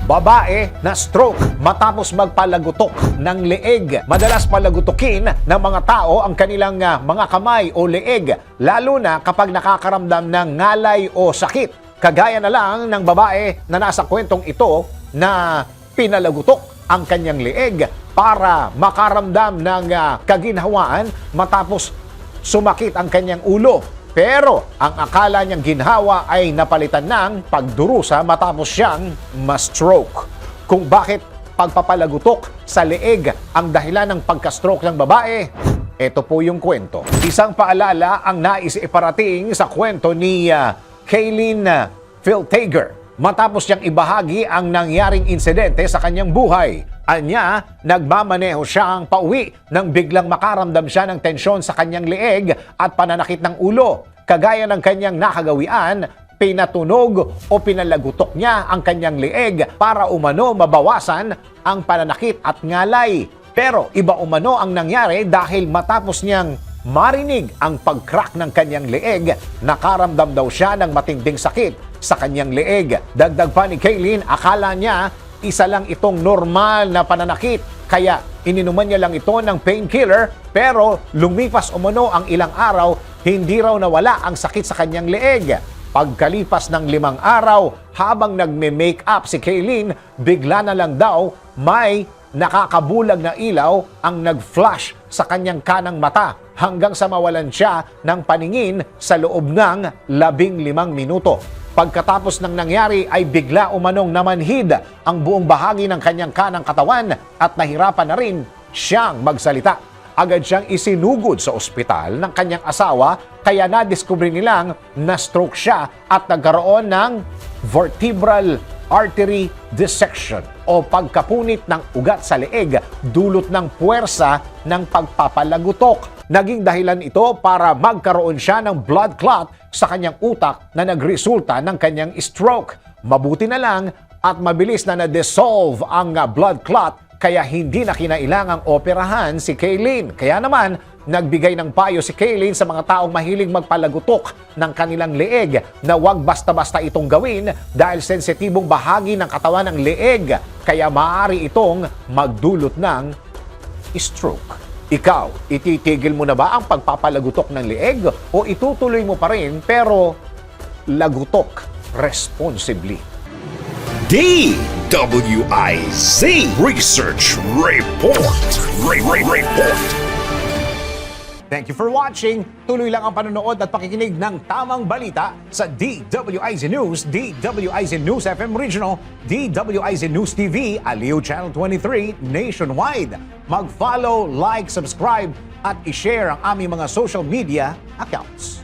Babae na stroke matapos magpalagutok ng leeg. Madalas palagutukin ng mga tao ang kanilang mga kamay o leeg, lalo na kapag nakakaramdam ng ngalay o sakit. Kagaya na lang ng babae na nasa kwentong ito na pinalagutok ang kanyang leeg para makaramdam ng kaginhawaan matapos sumakit ang kanyang ulo. Pero ang akala niyang ginhawa ay napalitan ng pagdurusa matapos siyang ma-stroke. Kung bakit pagpapalagutok sa leeg ang dahilan ng pagka-stroke ng babae, ito po yung kwento. Isang paalala ang nais iparating sa kwento ni Kaylin Filtager matapos niyang ibahagi ang nangyaring insidente sa kanyang buhay. Anya, nagmamaneho siyang pauwi nang biglang makaramdam siya ng tensyon sa kanyang leeg at pananakit ng ulo. Kagaya ng kanyang nakagawian, pinatunog o pinalagutok niya ang kanyang leeg para umano mabawasan ang pananakit at ngalay. Pero iba umano ang nangyari dahil matapos niyang marinig ang pag-crack ng kanyang leeg, nakaramdam daw siya ng matinding sakit sa kanyang leeg. Dagdag pa ni Kaylin, akala niya isa lang itong normal na pananakit, kaya ininuman niya lang ito ng painkiller, pero lumipas umano ang ilang araw, hindi raw nawala ang sakit sa kanyang leeg. Pagkalipas ng 5 araw, habang nagme-make-up si Kaylin, bigla na lang daw may nakakabulag na ilaw ang nag-flash sa kanyang kanang mata hanggang sa mawalan siya ng paningin sa loob ng 15 minuto. Pagkatapos ng nangyari ay bigla umanong namanhid ang buong bahagi ng kanyang kanang katawan at nahirapan na rin siyang magsalita. Agad siyang isinugod sa ospital ng kanyang asawa, kaya nadiskubre nilang na-stroke siya at nagkaroon ng vertebral artery dissection o pagkapunit ng ugat sa leeg dulot ng puwersa ng pagpapalagutok. Naging dahilan ito para magkaroon siya ng blood clot sa kanyang utak na nagresulta ng kanyang stroke. Mabuti na lang at mabilis na na-dissolve ang blood clot kaya hindi na kinailangang operahan si Kaylin. Kaya naman, nagbigay ng payo si Kaylin sa mga taong mahilig magpalagutok ng kanilang leeg na huwag basta-basta itong gawin dahil sensitibong bahagi ng katawan ng leeg kaya maaari itong magdulot ng stroke. Ikaw, ititigil mo na ba ang pagpapalagutok ng leeg o itutuloy mo pa rin pero lagutok responsibly? DWIZ Research Report. Report. Thank you for watching. Tuloy lang ang panonood at pakikinig ng tamang balita sa DWIZ News, DWIZ News FM Regional, DWIZ News TV, Aliw Channel 23 nationwide. Mag-follow, like, subscribe at i-share ang aming mga social media accounts.